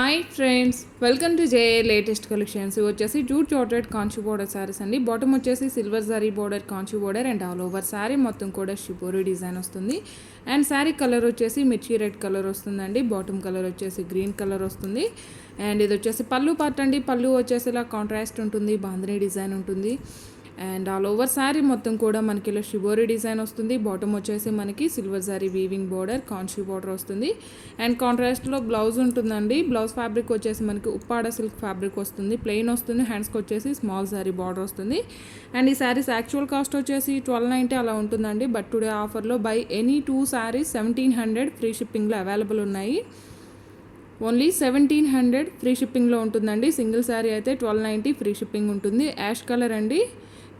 Hi friends, welcome to J latest collections. ఇవి వచ్చేసి jute chartered Kanchi border saris అండి. Bottom వచ్చేసి silver zari border Kanchi border and all over sari మొత్తం కూడా షిపోరీ డిజైన్ వస్తుంది. అండ్ శారీ కలర్ వచ్చేసి మిర్చి రెడ్ కలర్ వస్తుందండి. బాటమ్ కలర్ వచ్చేసి గ్రీన్ కలర్ వస్తుంది. అండ్ ఇది వచ్చేసి పళ్ళు పార్ట్ అండి. పళ్ళు వచ్చేసి ఇలా కాంట్రాస్ట్ ఉంటుంది, బాంధనీ డిజైన్ ఉంటుంది. అండ్ ఆల్ ఓవర్ శారీ మొత్తం కూడా మనకి ఇలా షిబోరీ డిజైన్ వస్తుంది. బాటమ్ వచ్చేసి మనకి silver sari weaving border Kanchi border వస్తుంది. అండ్ కాంట్రాస్ట్లో బ్లౌజ్ ఉంటుందండి. బ్లౌజ్ ఫ్యాబ్రిక్ వచ్చేసి మనకి ఉప్పాడ సిల్క్ ఫ్యాబ్రిక్ వస్తుంది, ప్లెయిన్ వస్తుంది. హ్యాండ్స్కి వచ్చేసి స్మాల్ శారీ బార్డర్ వస్తుంది. అండ్ ఈ శారీస్ యాక్చువల్ కాస్ట్ వచ్చేసి 1290 అలా ఉంటుందండి. బట్ టుడే ఆఫర్లో బై ఎనీ 2 శారీస్ 1700 ఫ్రీ షిప్పింగ్లో అవైలబుల్ ఉన్నాయి. ఓన్లీ 1700 ఫ్రీ షిప్పింగ్లో ఉంటుందండి. సింగిల్ శారీ అయితే 1290 ఫ్రీ షిప్పింగ్ ఉంటుంది. యాష్ కలర్ అండి,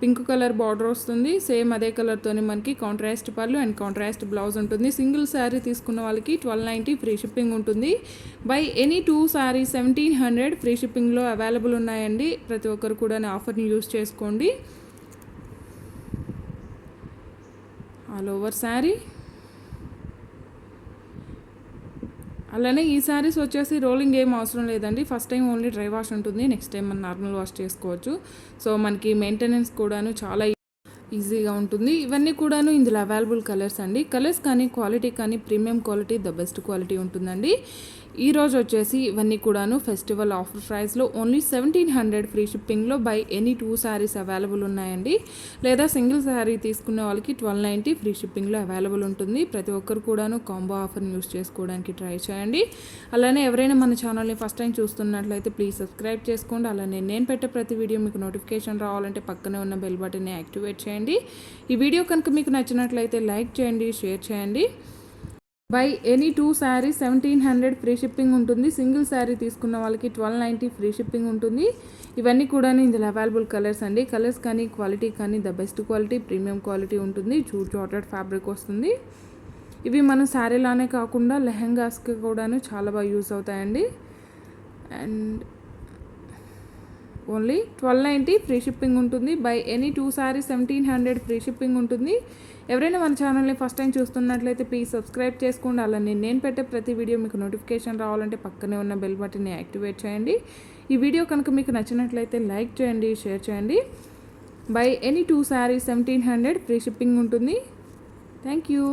పింక్ కలర్ బార్డర్ వస్తుంది. సేమ్ అదే కలర్తోనే మనకి కాంట్రాస్ట్ పళ్ళు అండ్ కాంట్రాస్ట్ బ్లౌజ్ ఉంటుంది. సింగిల్ శారీ తీసుకున్న వాళ్ళకి 1290 ఫ్రీ షిప్పింగ్ ఉంటుంది. బై ఎనీ 2 శారీ 1700 ఫ్రీ షిప్పింగ్లో అవైలబుల్ ఉన్నాయండి. ప్రతి ఒక్కరు కూడా ఆఫర్ని యూస్ చేసుకోండి. All over sari. అలానే ఈ శారీస్ వచ్చేసి రోలింగ్ ఏం అవసరం లేదండి. First time only dry wash ఉంటుంది, నెక్స్ట్ టైం మనం నార్మల్ వాష్ చేసుకోవచ్చు. సో మనకి మెయింటెనెన్స్ కూడాను చాలా ఈజీగా ఉంటుంది. ఇవన్నీ కూడాను ఇందులో అవైలబుల్ కలర్స్ అండి. కలర్స్ కానీ క్వాలిటీ కానీ premium quality, the best quality ఉంటుందండి. ఈరోజు వచ్చేసి ఇవన్నీ కూడాను ఫెస్టివల్ ఆఫర్ ప్రైస్లో ఓన్లీ 1700 ఫ్రీ షిప్పింగ్లో బై ఎనీ 2 శారీస్ అవైలబుల్ ఉన్నాయండి. లేదా సింగిల్ శారీ తీసుకున్న వాళ్ళకి 1290 ఫ్రీ షిప్పింగ్లో అవైలబుల్ ఉంటుంది. ప్రతి ఒక్కరు కూడాను కాంబో ఆఫర్ని యూస్ చేసుకోవడానికి ట్రై చేయండి. అలానే ఎవరైనా మన ఛానల్ని ఫస్ట్ టైం చూస్తున్నట్లయితే ప్లీజ్ సబ్స్క్రైబ్ చేసుకోండి. అలానే నేను పెట్టే ప్రతి వీడియో మీకు నోటిఫికేషన్ రావాలంటే పక్కనే ఉన్న బెల్ బటన్ని యాక్టివేట్ చేయండి. ఈ వీడియో కనుక మీకు నచ్చినట్లయితే లైక్ చేయండి, షేర్ చేయండి. Buy any 2 sari 1700 free shipping ఉంటుంది. సింగిల్ శారీ తీసుకున్న వాళ్ళకి 1290 ఫ్రీ షిప్పింగ్ ఉంటుంది. ఇవన్నీ కూడా ఇందులో అవైలబుల్ కలర్స్ అండి. కలర్స్ కానీ క్వాలిటీ కానీ the best quality, premium quality ఉంటుంది. జూట్ చార్టెడ్ ఫ్యాబ్రిక్ వస్తుంది. ఇవి మన శారీలానే కాకుండా లెహెంగాస్కి కూడాను చాలా బాగా యూస్ అవుతాయండి. అండ్ ఓన్లీ 1290 ఫ్రీ షిప్పింగ్ ఉంటుంది. Buy any 2 sari 1700 free shipping ఉంటుంది. ఎవరైనా మన ఛానల్ని ఫస్ట్ టైం చూస్తున్నట్లయితే ప్లీజ్ సబ్స్క్రైబ్ చేసుకోండి. అలానే నేను పెట్టే ప్రతి వీడియో మీకు నోటిఫికేషన్ రావాలంటే పక్కనే ఉన్న బెల్ బటన్ని యాక్టివేట్ చేయండి. ఈ వీడియో కనుక మీకు నచ్చినట్లయితే లైక్ చేయండి, షేర్ చేయండి. Buy any 2 sari 1700 free shipping ఉంటుంది. Thank you.